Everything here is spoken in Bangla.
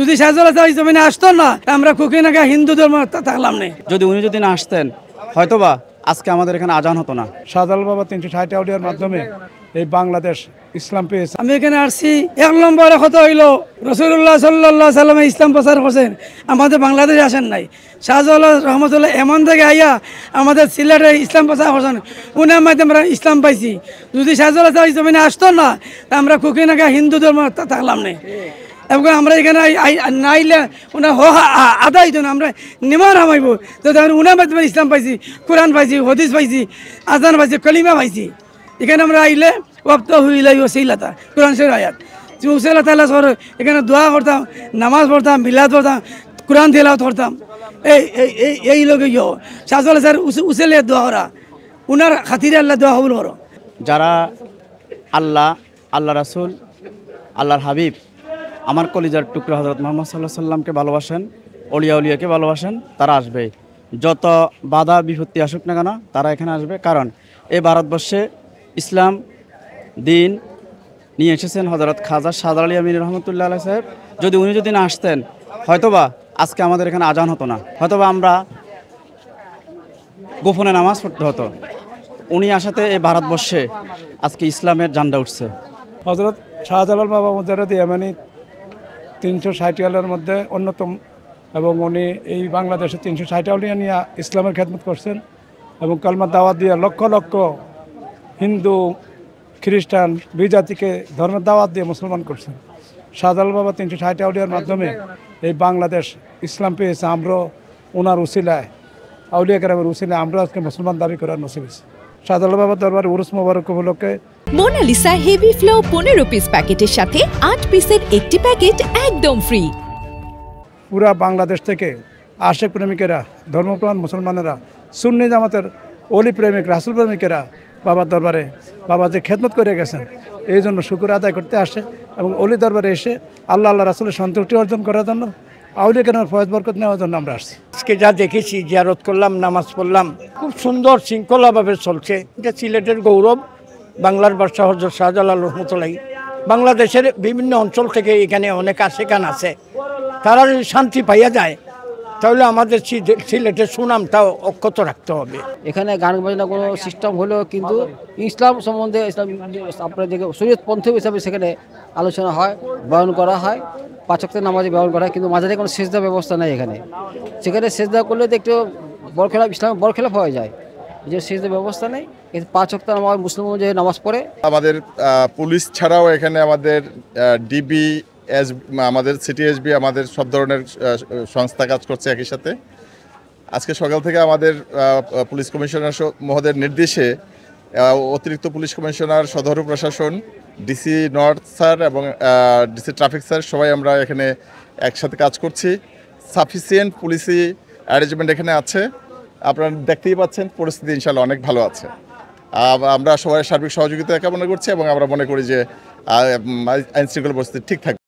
যদি শাহজালাল এই জমিনে আসতো না, আমরা কুকিনাকে হিন্দু ধর্ম থাকলাম না। যদি না আসতেন হয়তোবা আজকে আমাদের এখানে আজান হতো না। শাহজালাল বাবা 360 আউলিয়ার মাধ্যমে এই বাংলাদেশ ইসলাম পেয়েছে। আমি এখানে আসছি 1 নম্বরে কত হইলো, রাসূলুল্লাহ সাল্লাল্লাহু আলাইহি সাল্লাম ইসলাম প্রচার করছেন, আমাদের বাংলাদেশে আসেন নাই। শাহজালাল রহমতুল্লাহ এমন থেকে আইয়া আমাদের সিলেটে ইসলাম প্রচার করছেন, উনার মাধ্যমে আমরা ইসলাম পাইছি। যদি শাহজালাল এই জমিনে আসতো না, আমরা কুকিনাকে হিন্দু ধর্ম থাকলাম না। এবং আমরা এখানে নাইলে ওনার আদায় হইতো না, আমরা নিমান হামাইব। তো উনার মাধ্যমে ইসলাম পাইছি, কোরআন পাইছি, হদিস পাইছি, আজান পাইছি, কলিমা পাইছি। এখানে আমরা আইলে ওসিলাতা কোরআন শরীফের আয়াত ওসিলাতা এখানে দোয়া করতাম, নামাজ পড়তাম, মিলাদ পড়তাম, কোরআন তেলাওয়াত করতাম। এই লোকে শাহজালাল স্যার উসিলে দোয়া করা, উনার খাতিরে আল্লাহ দোয়া কবুল করো। যারা আল্লাহ রাসূল, আল্লাহর হাবিব, আমার কলিজার টুকরা হযরত মুহাম্মদ সাল্লাল্লাহু আলাইহি সাল্লামকে ভালোবাসেন, উলিয়াকে ভালোবাসেন, তারা আসবে। যত বাধা বিপত্তি আসুক না কেন তারা এখানে আসবে। কারণ এই ভারতবর্ষে ইসলাম দিন নিয়ে এসেছেন হযরত খাজা শাহজালাল আমিনী রহমতুল্লাহ আলাইহি সাহেব। যদি না আসতেন হয়তোবা আজকে আমাদের এখানে আজান হতো না, হয়তোবা আমরা গোপনে নামাজ পড়তে হতো। উনি আসাতে এই ভারতবর্ষে আজকে ইসলামের ঝান্ডা উঠছে। হযরত শাহজালাল বাবা মুজাদ্দিদ ইয়ামানি 360 আউলিয়ার মধ্যে অন্যতম, এবং উনি এই বাংলাদেশে 360 আউলিয়া নিয়ে ইসলামের খেদমত করছেন এবং কালমা দাওয়াত দিয়ে লক্ষ লক্ষ হিন্দু, খ্রিস্টান, বিজাতিকে ধর্মের দাওয়াত দিয়ে মুসলমান করছেন। শাহজালাল বাবা 360 আউলিয়ার মাধ্যমে এই বাংলাদেশ ইসলাম পেয়েছে। আমরা ওনার উসিলায়, আউলিয়া কেরামের উসিলায় আমরা আজকে মুসলমান দাবি করার নসিব হয়েছে। শাহজালাল বাবার দরবারে উরুস মোবারক উপলক্ষে মোনালিসা হেভি ফ্লো 15 পিস প্যাকেটের সাথে 8 পিসের একটি প্যাকেট একদম ফ্রি। পুরা বাংলাদেশ থেকে আশেক প্রেমিকেরা, ধর্মপ্রাণ মুসলমানেরা, সুন্নি জামাতের অলি প্রেমিক, রাসূল প্রেমিকেরা বাবার দরবারে বাবা যে খেদমত করে গেছেন এই জন্য শুকর আদায় করতে আসে এবং অলি দরবারে এসে আল্লাহ রাসূলের সন্তুষ্টি অর্জন করার জন্য, আউলিয়া কেরামের ফয়েজ বরকত নেওয়ার জন্য আমরা আসছি। আজকে যা দেখেছি, জিয়ারত করলাম, নামাজ পড়লাম, খুব সুন্দর শৃঙ্খলাভাবে চলছে। এটা সিলেটের গৌরব। বাংলার বাদশাহ হযরত শাহজালাল রহমতুল্লাহি বাংলাদেশের বিভিন্ন অঞ্চল থেকে এখানে অনেক আশেকান আছে, তারা যদি শান্তি পাইয়া যায় তাহলে আমাদের সিলেটের সুনামটাও অক্ষত রাখতে হবে। এখানে গান বাজনা কোনো সিস্টেম হলেও কিন্তু ইসলাম সম্বন্ধে, ইসলাম আপনার যে শরীয়তপন্থী হিসাবে সেখানে আলোচনা হয়, বয়ান করা হয়, 5 ওয়াক্তের নামাজে বয়ান করা হয়, কিন্তু মাঝারে কোনো সেজদা ব্যবস্থা নেই এখানে। সেখানে সেজদা করলে তো একটু বরখেলাপ, ইসলামের বরখেলাপ হয়ে যায়, যে সেজদা ব্যবস্থা নেই। কিন্তু 5 ওয়াক্তের নামাজ মুসলিম যে নামাজ পড়ে। আমাদের পুলিশ ছাড়াও এখানে আমাদের ডিবি, আমাদের সিটি এসবি, আমাদের সব ধরনের সংস্থা কাজ করছে একই সাথে। আজকে সকাল থেকে আমাদের পুলিশ কমিশনার মহোদয়ের নির্দেশে অতিরিক্ত পুলিশ কমিশনার, সদর প্রশাসন, ডিসি নর্থ স্যার এবং ডিসি ট্রাফিক স্যার সবাই আমরা এখানে একসাথে কাজ করছি। সাফিসিয়েন্ট পুলিশি অ্যারেঞ্জমেন্ট এখানে আছে। আপনারা দেখতেই পাচ্ছেন পরিস্থিতি ইনশাআল্লাহ অনেক ভালো আছে। আমরা সবাই সার্বিক সহযোগিতা কামনা করছি এবং আমরা মনে করি যে আইন শৃঙ্খলা পরিস্থিতি ঠিক থাকবে।